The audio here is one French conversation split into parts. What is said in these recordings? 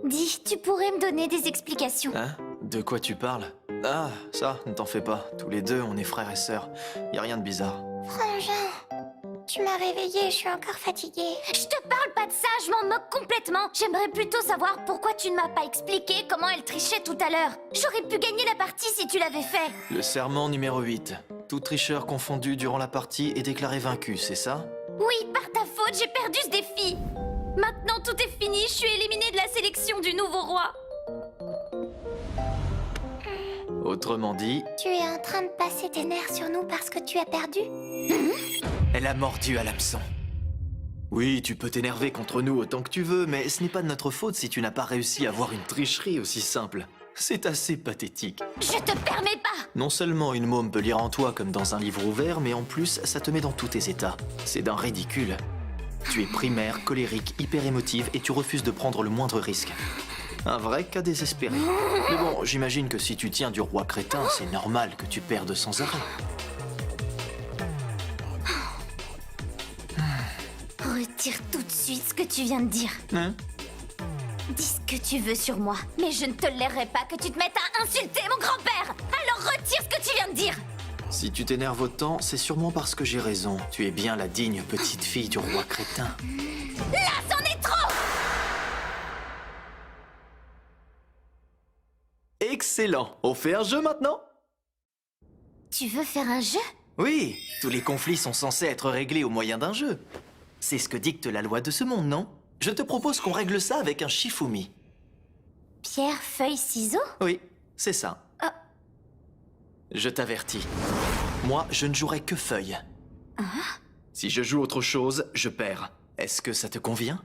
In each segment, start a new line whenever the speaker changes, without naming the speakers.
Dis, tu pourrais me donner des explications?
Hein? De quoi tu parles? Ah, ça, ne t'en fais pas. Tous les deux, on est frères et sœurs. Y a rien de bizarre.
Frangin, tu m'as réveillée, je suis encore fatiguée.
Je te parle pas de ça, je m'en moque complètement. J'aimerais plutôt savoir pourquoi tu ne m'as pas expliqué comment elle trichait tout à l'heure. J'aurais pu gagner la partie si tu l'avais fait.
Le serment numéro 8. Tout tricheur confondu durant la partie est déclaré vaincu, c'est ça?
Oui, par ta faute, j'ai perdu ce défi. Maintenant, tout est fini, je suis éliminée de la sélection du nouveau roi.
Autrement dit,
Tu es en train de passer tes nerfs sur nous parce que tu as perdu?
elle a mordu à l'hameçon. Oui, tu peux t'énerver contre nous autant que tu veux, mais ce n'est pas de notre faute si tu n'as pas réussi à avoir une tricherie aussi simple. C'est assez pathétique.
Je te permets pas.
Non seulement une môme peut lire en toi comme dans un livre ouvert, mais en plus, ça te met dans tous tes états. C'est d'un ridicule. Tu es primaire, colérique, hyper émotive et tu refuses de prendre le moindre risque. Un vrai cas désespéré. Mais bon, j'imagine que si tu tiens du roi crétin, c'est normal que tu perdes sans arrêt.
Retire tout de suite ce que tu viens de dire.
Hein?
Dis ce que tu veux sur moi, mais je ne tolérerai pas que tu te mettes à insulter mon grand-père. Alors retire ce que tu viens de dire.
Si tu t'énerves autant, c'est sûrement parce que j'ai raison. Tu es bien la digne petite fille du roi crétin.
Là, c'en est trop.
Excellent! On fait un jeu maintenant?
Tu veux faire un jeu?
Oui, tous les conflits sont censés être réglés au moyen d'un jeu. C'est ce que dicte la loi de ce monde, non? Je te propose qu'on règle ça avec un Shifumi.
Pierre, feuille, ciseaux?
Oui, c'est ça.
Ah.
Je t'avertis. Moi, je ne jouerai que feuille. Si je joue autre chose, je perds. Est-ce que ça te convient?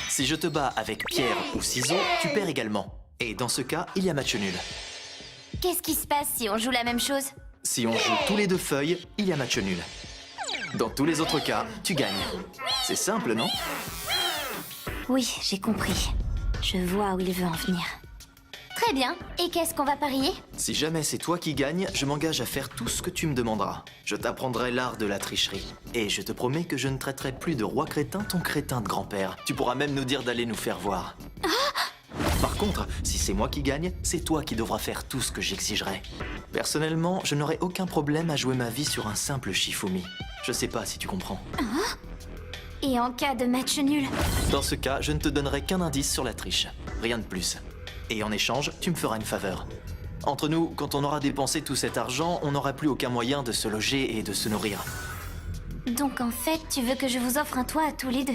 Si je te bats avec pierre ou ciseaux, tu perds également. Et dans ce cas, il y a match nul.
Qu'est-ce qui se passe si on joue la même chose?
Si on joue tous les deux feuilles, il y a match nul. Dans tous les autres cas, tu gagnes. C'est simple, non?
Oui, j'ai compris. Je vois où il veut en venir. Très bien. Et qu'est-ce qu'on va parier?
Si jamais c'est toi qui gagnes, je m'engage à faire tout ce que tu me demanderas. Je t'apprendrai l'art de la tricherie. Et je te promets que je ne traiterai plus de roi crétin ton crétin de grand-père. Tu pourras même nous dire d'aller nous faire voir. Par contre, si c'est moi qui gagne, c'est toi qui devras faire tout ce que j'exigerai. Personnellement, je n'aurai aucun problème à jouer ma vie sur un simple Shifumi. Je sais pas si tu comprends.
Et en cas de match nul?
Dans ce cas, je ne te donnerai qu'un indice sur la triche. Rien de plus. Et en échange, tu me feras une faveur. Entre nous, quand on aura dépensé tout cet argent, on n'aura plus aucun moyen de se loger et de se nourrir.
Donc en fait, tu veux que je vous offre un toit à tous les deux?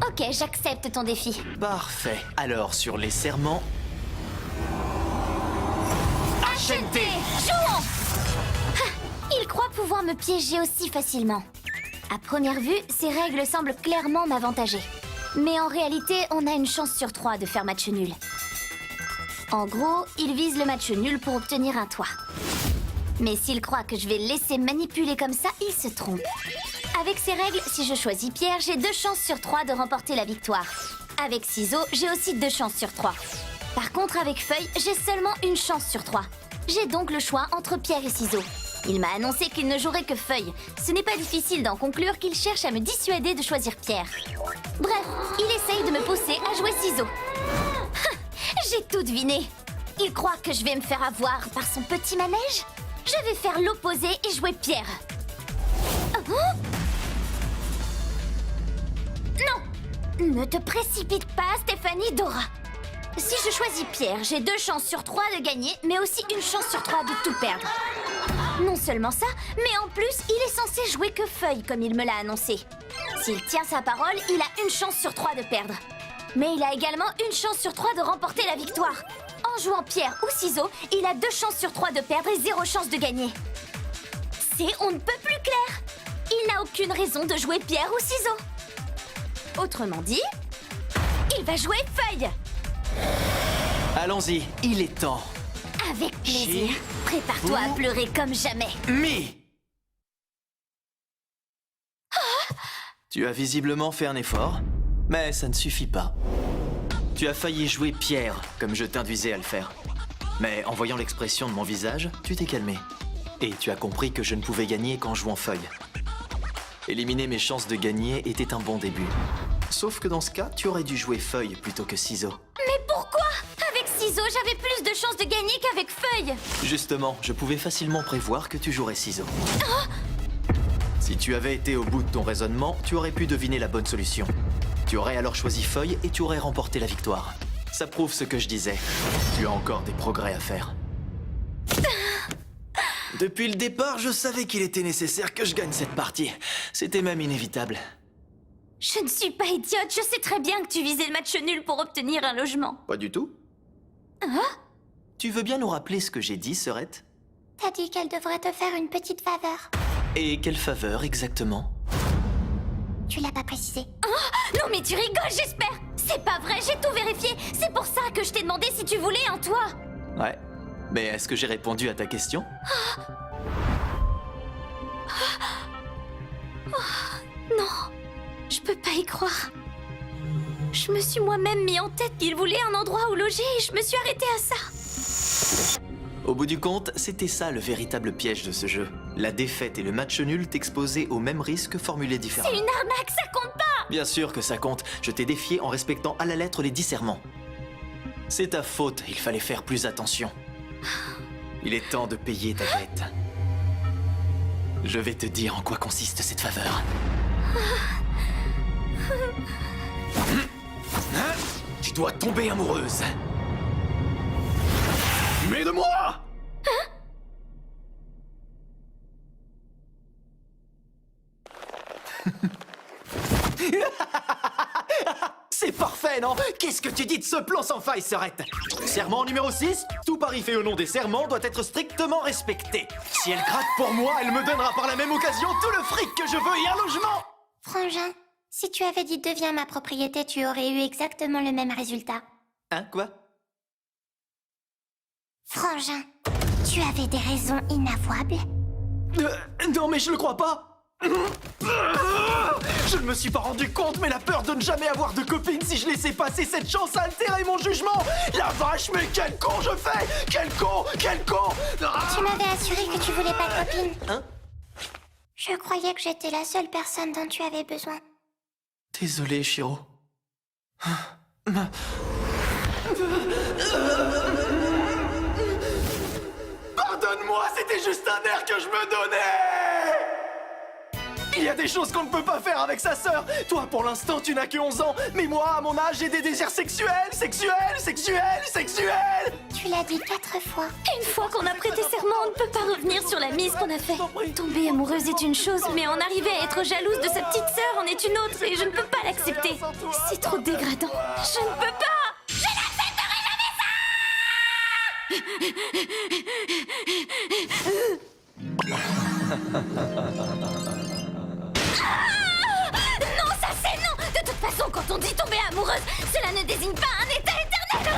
Ok, j'accepte ton défi.
Parfait. Alors, sur les serments...
Acheté! Jouons! Il croit pouvoir me piéger aussi facilement. À première vue, ces règles semblent clairement m'avantager. Mais en réalité, on a une chance sur 3 de faire match nul. En gros, il vise le match nul pour obtenir un toit. Mais s'il croit que je vais le laisser manipuler comme ça, il se trompe. Avec ces règles, si je choisis Pierre, j'ai 2 chances sur 3 de remporter la victoire. Avec ciseaux, j'ai aussi 2 chances sur 3. Par contre, avec feuille, j'ai seulement 1 chance sur 3. J'ai donc le choix entre Pierre et ciseaux. Il m'a annoncé qu'il ne jouerait que feuille. Ce n'est pas difficile d'en conclure qu'il cherche à me dissuader de choisir Pierre. Bref, il essaye de me pousser à jouer ciseaux. J'ai tout deviné. Il croit que je vais me faire avoir par son petit manège. Je vais faire l'opposé et jouer Pierre. Non! Ne te précipite pas, Stéphanie Dora. Si je choisis Pierre, j'ai 2 chances sur 3 de gagner, mais aussi 1 chance sur 3 de tout perdre. Non seulement ça, mais en plus, il est censé jouer que feuille, comme il me l'a annoncé. S'il tient sa parole, il a 1 chance sur 3 de perdre. Mais il a également 1 chance sur 3 de remporter la victoire. En jouant pierre ou ciseaux, il a 2 chances sur 3 de perdre et 0 chance de gagner. C'est on ne peut plus clair. Il n'a aucune raison de jouer pierre ou ciseaux. Autrement dit, il va jouer feuille.
Allons-y, il est temps.
Avec plaisir. Prépare-toi à pleurer comme jamais.
Mais... Tu as visiblement fait un effort, mais ça ne suffit pas. Tu as failli jouer pierre, comme je t'induisais à le faire. Mais en voyant l'expression de mon visage, tu t'es calmé. Et tu as compris que je ne pouvais gagner qu'en jouant feuille. Éliminer mes chances de gagner était un bon début. Sauf que dans ce cas, tu aurais dû jouer feuille plutôt que ciseaux.
Mais pourquoi? Avec ciseaux, j'avais plus de chances de gagner qu'avec feuille.
Justement, je pouvais facilement prévoir que tu jouerais ciseaux. Si tu avais été au bout de ton raisonnement, tu aurais pu deviner la bonne solution. Tu aurais alors choisi feuille et tu aurais remporté la victoire. Ça prouve ce que je disais. Tu as encore des progrès à faire. Depuis le départ, je savais qu'il était nécessaire que je gagne cette partie. C'était même inévitable.
Je ne suis pas idiote, je sais très bien que tu visais le match nul pour obtenir un logement.
Pas du tout. Tu veux bien nous rappeler ce que j'ai dit, Serette?
T'as dit qu'elle devrait te faire une petite faveur.
Et quelle faveur exactement?
Tu l'as pas précisé.
Non mais tu rigoles, j'espère. C'est pas vrai, j'ai tout vérifié. C'est pour ça que je t'ai demandé si tu voulais un toit.
Ouais. Mais est-ce que j'ai répondu à ta question?
Non, je peux pas y croire. Je me suis moi-même mis en tête qu'il voulait un endroit où loger et je me suis arrêtée à ça.
Au bout du compte, c'était ça le véritable piège de ce jeu. La défaite et le match nul t'exposaient aux mêmes risques formulés différemment.
C'est une arnaque, ça compte pas.
Bien sûr que ça compte. Je t'ai défié en respectant à la lettre les 10 serments. C'est ta faute, il fallait faire plus attention. Il est temps de payer ta dette. Je vais te dire en quoi consiste cette faveur. Tu dois tomber amoureuse. Mais de moi! C'est parfait, non? Qu'est-ce que tu dis de ce plan sans faille, Serette? Serment numéro 6, tout pari fait au nom des serments doit être strictement respecté. Si elle craque pour moi, elle me donnera par la même occasion tout le fric que je veux et un logement!
Frangin, si tu avais dit deviens ma propriété, tu aurais eu exactement le même résultat.
Hein, quoi?
Frangin, tu avais des raisons inavouables.
Non, mais je le crois pas! Je ne me suis pas rendu compte, mais la peur de ne jamais avoir de copine si je laissais passer cette chance a altéré mon jugement! La vache, mais quel con je fais! Quel con! Quel con!
Tu m'avais assuré que tu voulais pas de copine.
Hein?
Je croyais que j'étais la seule personne dont tu avais besoin.
Désolé, Shiro. Pardonne-moi, c'était juste un air que je me donnais! Il y a des choses qu'on ne peut pas faire avec sa sœur. Toi, pour l'instant, tu n'as que 11 ans. Mais moi, à mon âge, j'ai des désirs sexuels.
Tu l'as dit 4 fois.
Une fois qu'on a prêté serment, on ne peut pas revenir sur la mise qu'on a faite. Tomber amoureuse est une chose, mais en arriver à être jalouse de sa petite sœur en est une autre, et je ne peux pas l'accepter. C'est trop dégradant. Je ne peux pas. Je n'accepterai jamais ça. Non, ça c'est non. De toute façon, quand on dit tomber amoureuse, cela ne désigne pas un état éternel.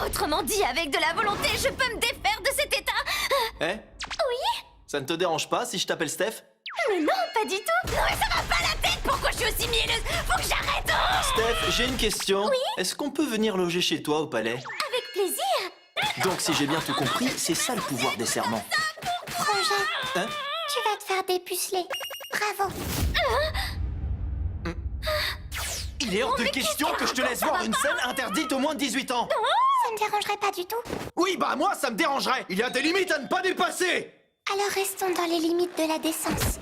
Autrement dit, avec de la volonté, je peux me défaire de cet état.
Eh?
Oui?
Ça ne te dérange pas si je t'appelle Steph?
Mais non, pas du tout. Non, mais ça va pas la tête. Pourquoi je suis aussi mielleuse? Faut que j'arrête.
Steph, j'ai une question.
Oui?
Est-ce qu'on peut venir loger chez toi au palais?
Avec plaisir.
Donc, si j'ai bien tout compris, c'est ça le pouvoir des serments.
Frangin,
Hein?
tu vas te faire dépuceler. Bravo.
Il est hors de question que je te laisse voir une scène interdite aux moins de 18 ans.
Ça me dérangerait pas du tout.
Oui, bah moi, ça me dérangerait. Il y a des limites à ne pas dépasser.
Alors restons dans les limites de la décence.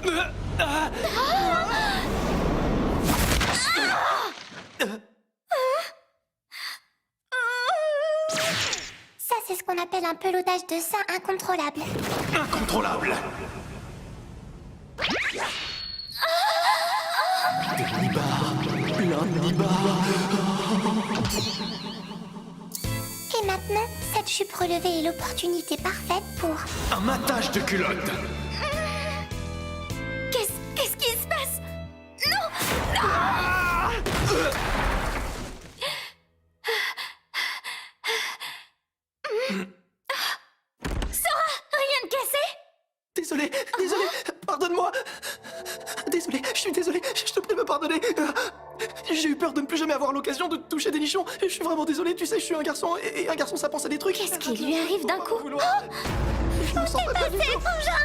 Ça, c'est ce qu'on appelle un pelotage de sein incontrôlable.
Incontrôlable.
Et maintenant, cette jupe relevée est l'opportunité parfaite pour...
Un matage de culotte.
Qu'est-ce qui se passe? Non. Sora, rien de cassé?
Désolé, pardonne-moi. Désolé, je suis désolé, je te prie de me pardonner. J'ai eu peur de ne plus jamais avoir l'occasion de toucher des nichons. Je suis vraiment désolé, tu sais, je suis un garçon et un garçon ça pense à des trucs.
Qu'est-ce qui lui arrive d'un coup?
Je me sens pas bien du
C'est
tout.
Frangin.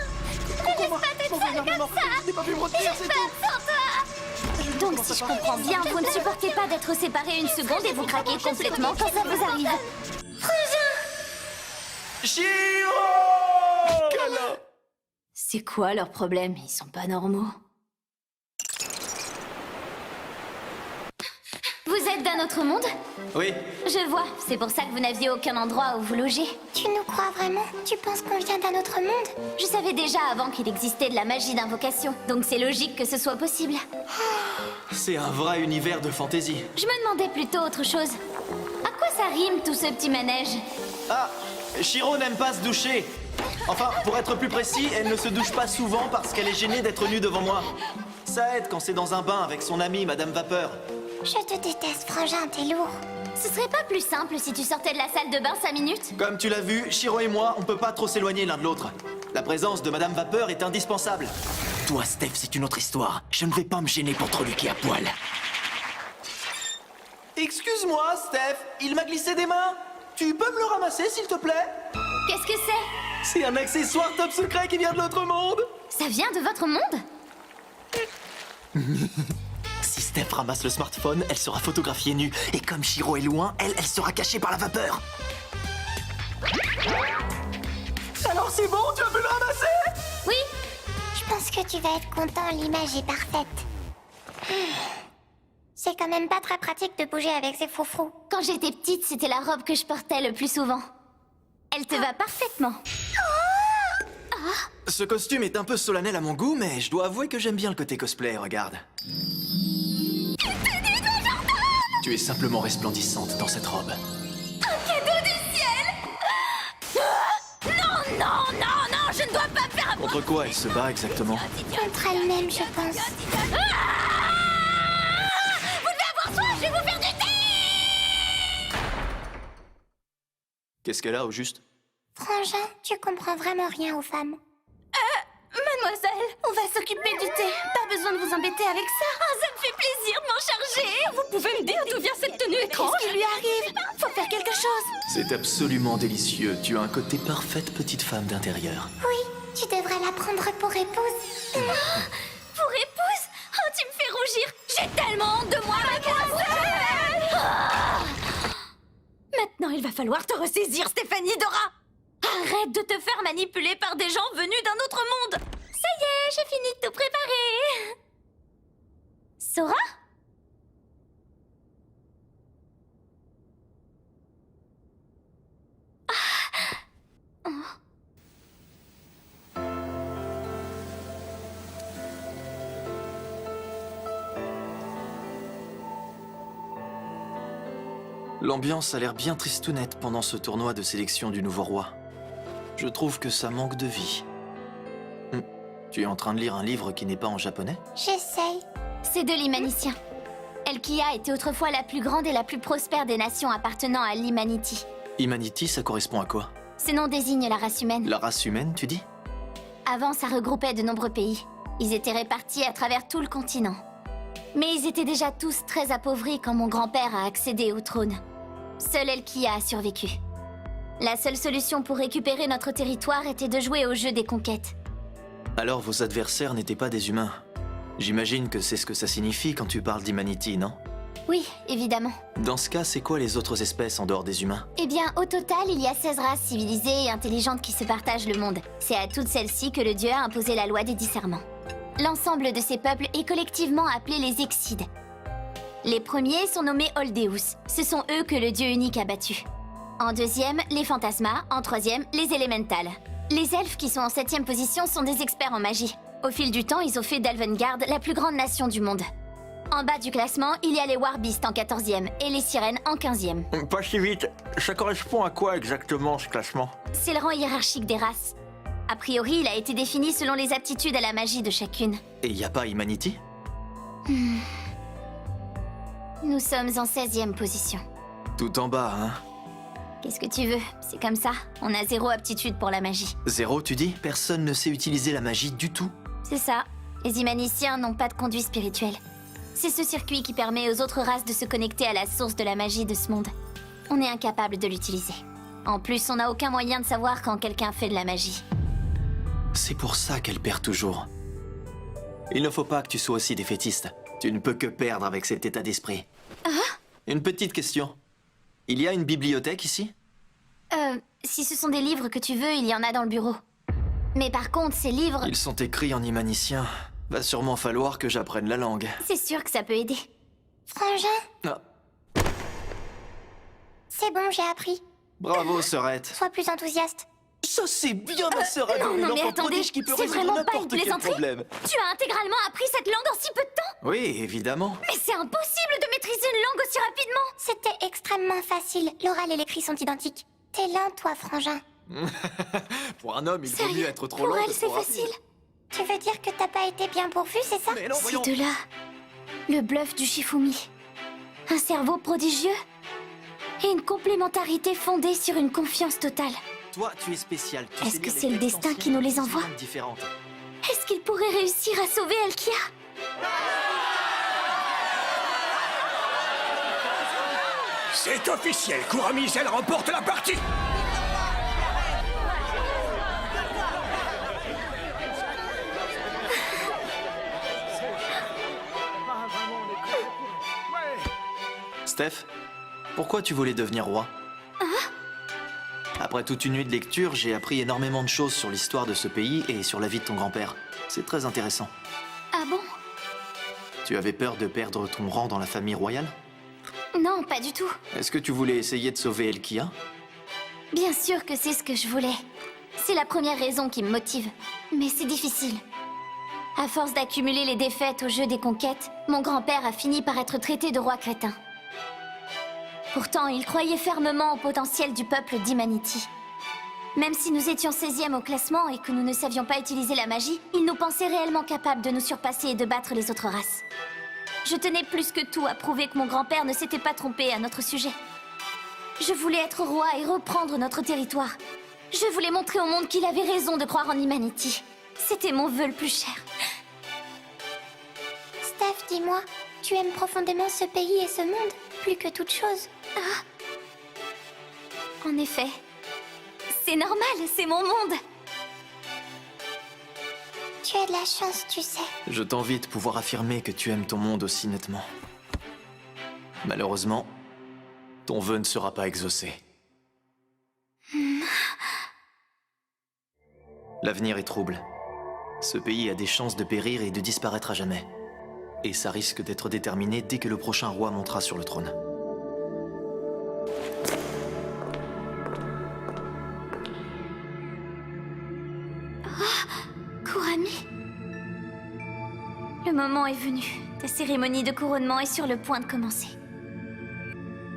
Ne laisse pas t'être seule comme ça.
Je n'ai pas pu me retenir, c'est tout.
Sans toi. Donc si je comprends bien, vous ne supportez pas d'être séparés une seconde et vous craquez complètement quand ça vous arrive.
Chiro!
C'est quoi leur problème? Ils sont pas normaux. Vous êtes d'un autre monde?
Oui,
Je vois, c'est pour ça que vous n'aviez aucun endroit où vous loger.
Tu nous crois vraiment? Tu penses qu'on vient d'un autre monde?
Je savais déjà avant qu'il existait de la magie d'invocation, donc c'est logique que ce soit possible.
c'est un vrai univers de fantaisie.
Je me demandais plutôt autre chose. À quoi ça rime tout ce petit manège?
Ah, Chiro n'aime pas se doucher. Enfin, pour être plus précis, elle ne se douche pas souvent parce qu'elle est gênée d'être nue devant moi. Ça aide quand c'est dans un bain avec son amie, Madame Vapeur.
Je te déteste, Frangin, t'es lourd.
Ce serait pas plus simple si tu sortais de la salle de bain 5 minutes?
Comme tu l'as vu, Chiro et moi, on peut pas trop s'éloigner l'un de l'autre. La présence de Madame Vapeur est indispensable. Toi, Steph, c'est une autre histoire. Je ne vais pas me gêner pour te reluquer à poil. Excuse-moi, Steph, il m'a glissé des mains. Tu peux me le ramasser, s'il te plaît?
Qu'est-ce que c'est?
C'est un accessoire top secret qui vient de l'autre monde.
Ça vient de votre monde?
Si Steph ramasse le smartphone, elle sera photographiée nue. Et comme Chiro est loin, elle sera cachée par la vapeur. Alors c'est bon, tu as pu le ramasser?
Oui?
Je pense que tu vas être content, l'image est parfaite. C'est quand même pas très pratique de bouger avec ces froufrous.
Quand j'étais petite, c'était la robe que je portais le plus souvent. Elle te va parfaitement.
Ce costume est un peu solennel à mon goût, mais je dois avouer que j'aime bien le côté cosplay, regarde. Tu es simplement resplendissante dans cette robe.
Cadeau du ciel! Non, non, non, non, je ne dois pas faire...
Contre quoi elle se bat exactement?
Contre elle-même, je pense.
Vous devez avoir soin, je vais vous faire du thé!
Qu'est-ce qu'elle a au juste?
Frangin, tu comprends vraiment rien aux femmes.
Mademoiselle, on va s'occuper du thé. Pas besoin de vous embêter avec ça. Oh, ça me fait plaisir de m'en charger. Vous pouvez me dire d'où vient cette tenue étrange? Qu'est-ce qui lui arrive? Faut faire quelque chose.
C'est absolument délicieux. Tu as un côté parfaite petite femme d'intérieur.
Oui, tu devrais la prendre pour épouse.
Pour épouse? Oh, tu me fais rougir. J'ai tellement honte de moi, mademoiselle. Maintenant, il va falloir te ressaisir, Stéphanie Dora. Arrête de te faire manipuler par des gens venus d'un autre monde. Ça y est, j'ai fini de tout préparer. Sora?
L'ambiance a l'air bien tristounette pendant ce tournoi de sélection du nouveau roi. Je trouve que ça manque de vie. Tu es en train de lire un livre qui n'est pas en japonais?
J'essaye.
C'est de l'Imanicien. Elkia était autrefois la plus grande et la plus prospère des nations appartenant à l'Humanity.
Humanity, ça correspond à quoi?
Ce nom désigne la race humaine.
La race humaine, tu dis?
Avant, ça regroupait de nombreux pays. Ils étaient répartis à travers tout le continent. Mais ils étaient déjà tous très appauvris quand mon grand-père a accédé au trône. Seule Elkia a survécu. La seule solution pour récupérer notre territoire était de jouer au jeu des conquêtes.
Alors vos adversaires n'étaient pas des humains. J'imagine que c'est ce que ça signifie quand tu parles d'Humanity, non?
Oui, évidemment.
Dans ce cas, c'est quoi les autres espèces en dehors des humains?
Eh bien, au total, il y a 16 races civilisées et intelligentes qui se partagent le monde. C'est à toutes celles-ci que le dieu a imposé la loi des 10 serments. L'ensemble de ces peuples est collectivement appelé les Exides. Les premiers sont nommés Oldeus. Ce sont eux que le dieu unique a battus. En deuxième, les Phantasmas. En troisième, les Elementals. Les elfes qui sont en 7e position sont des experts en magie. Au fil du temps, ils ont fait d'Elvengard la plus grande nation du monde. En bas du classement, il y a les Warbeasts en 14e et les Sirènes en 15e.
Pas si vite. Ça correspond à quoi exactement ce classement?
C'est le rang hiérarchique des races. A priori, il a été défini selon les aptitudes à la magie de chacune.
Et y a pas Humanity?
Nous sommes en 16e position.
Tout en bas, hein?
Qu'est-ce que tu veux? C'est comme ça. On a 0 aptitude pour la magie.
0, tu dis? Personne ne sait utiliser la magie du tout?
C'est ça. Les Humaniciens n'ont pas de conduit spirituel. C'est ce circuit qui permet aux autres races de se connecter à la source de la magie de ce monde. On est incapable de l'utiliser. En plus, on n'a aucun moyen de savoir quand quelqu'un fait de la magie.
C'est pour ça qu'elle perd toujours. Il ne faut pas que tu sois aussi défaitiste. Tu ne peux que perdre avec cet état d'esprit. Une petite question. Il y a une bibliothèque ici?
Si ce sont des livres que tu veux, il y en a dans le bureau. Mais par contre, ces livres...
Ils sont écrits en imanicien. Va sûrement falloir que j'apprenne la langue.
C'est sûr que ça peut aider.
Frangin,
Ah,
c'est bon, j'ai appris.
bravo, Sœurette.
Sois plus enthousiaste.
Ça, c'est bien, ma Sœurette.
Non, mais
L'enfant
attendez,
prodige qui peut
c'est
résoudre
vraiment pas une
n'importe quel
plaisanterie.
problème.
Tu as intégralement appris cette langue en si peu de temps?
Oui, évidemment.
Mais c'est impossible de maîtriser une langue aussi rapidement!
C'était extrêmement facile. L'oral et l'écrit sont identiques. T'es lent, toi, Frangin.
Pour un homme, il vaut
Sérieux,
mieux être trop
pour
lent
elle,
que
c'est
trop rapide.
facile.
Tu veux dire que t'as pas été bien pourvu, c'est ça?
Mais non,
Ces
voyons.
deux-là, le bluff du Shifumi, un cerveau prodigieux et une complémentarité fondée sur une confiance totale.
Toi, tu es spécial. Tu
Est-ce
sais
que
lire les
c'est le
textes
destin qui nous les
anciens
envoie?
sous langues différentes.
Est-ce qu'il pourrait réussir à sauver Elkia?
C'est officiel, Kuramisel remporte la partie.
Steph, pourquoi tu voulais devenir roi? Après toute une nuit de lecture, j'ai appris énormément de choses sur l'histoire de ce pays et sur la vie de ton grand-père. C'est très intéressant.
Ah bon?
Tu avais peur de perdre ton rang dans la famille royale?
Non, pas du tout.
Est-ce que tu voulais essayer de sauver Elkia?
Bien sûr que c'est ce que je voulais. C'est la première raison qui me motive. Mais c'est difficile. À force d'accumuler les défaites au jeu des conquêtes, mon grand-père a fini par être traité de roi crétin. Pourtant, il croyait fermement au potentiel du peuple d'Imanity. Même si nous étions 16e au classement et que nous ne savions pas utiliser la magie, il nous pensait réellement capables de nous surpasser et de battre les autres races. Je tenais plus que tout à prouver que mon grand-père ne s'était pas trompé à notre sujet. Je voulais être roi et reprendre notre territoire. Je voulais montrer au monde qu'il avait raison de croire en Imanity. C'était mon vœu le plus cher.
Steph, dis-moi, tu aimes profondément ce pays et ce monde, plus que toute chose.
En effet. C'est normal, c'est mon monde.
Tu as de la chance, tu sais.
Je t'envie de pouvoir affirmer que tu aimes ton monde aussi nettement. Malheureusement, ton vœu ne sera pas exaucé. L'avenir est trouble. Ce pays a des chances de périr et de disparaître à jamais. Et ça risque d'être déterminé dès que le prochain roi montera sur le trône.
Kurami. Le moment est venu. Ta cérémonie de couronnement est sur le point de commencer.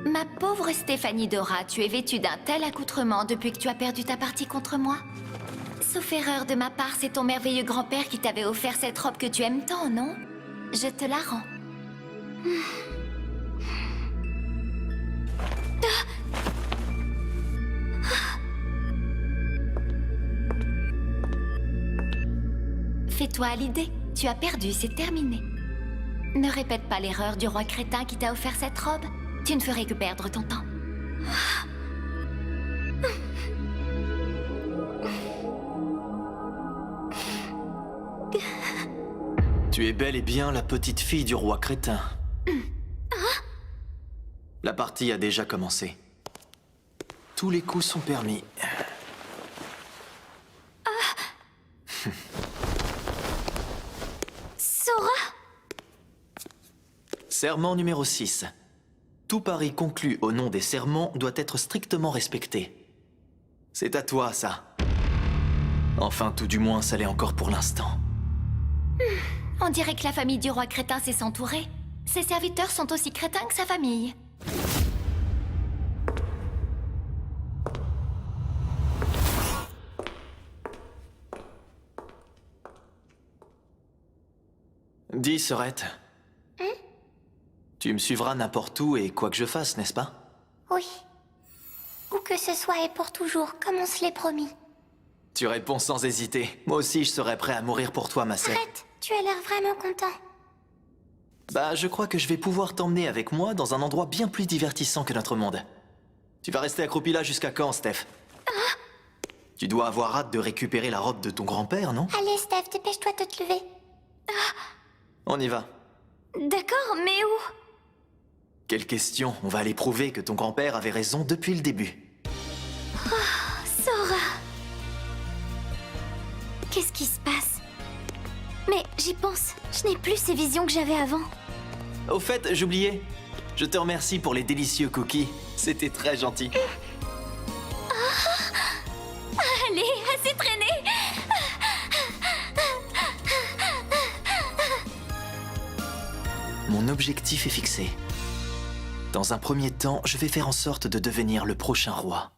Ma pauvre Stéphanie Dora, tu es vêtue d'un tel accoutrement depuis que tu as perdu ta partie contre moi? Sauf erreur de ma part, c'est ton merveilleux grand-père qui t'avait offert cette robe que tu aimes tant, non? Je te la rends. Fais-toi à l'idée, tu as perdu, c'est terminé. Ne répète pas l'erreur du roi crétin qui t'a offert cette robe. Tu ne ferais que perdre ton temps.
Tu es bel et bien la petite fille du roi crétin. La partie a déjà commencé. Tous les coups sont permis.
Sora!
Serment numéro 6. Tout pari conclu au nom des serments doit être strictement respecté. C'est à toi, ça. Enfin, tout du moins, ça l'est encore pour l'instant.
On dirait que la famille du roi crétin sait s'entourer. Ses serviteurs sont aussi crétins que sa famille.
Dis, Sœurette. Tu me suivras n'importe où et quoi que je fasse, n'est-ce pas?
Oui. Où que ce soit et pour toujours, comme on se l'est promis.
Tu réponds sans hésiter. Moi aussi, je serais prêt à mourir pour toi, ma sœur.
Arrête, tu as l'air vraiment content.
Bah, je crois que je vais pouvoir t'emmener avec moi dans un endroit bien plus divertissant que notre monde. Tu vas rester accroupi là jusqu'à quand, Steph? Tu dois avoir hâte de récupérer la robe de ton grand-père, non?
Allez, Steph, dépêche-toi de te lever.
On y va.
D'accord, mais où?
Quelle question? On va aller prouver que ton grand-père avait raison depuis le début.
Sora. Qu'est-ce qui se passe? Mais j'y pense, je n'ai plus ces visions que j'avais avant.
Au fait, j'oubliais. Je te remercie pour les délicieux cookies. C'était très gentil.
Allez, assez traîné.
Mon objectif est fixé. Dans un premier temps, je vais faire en sorte de devenir le prochain roi.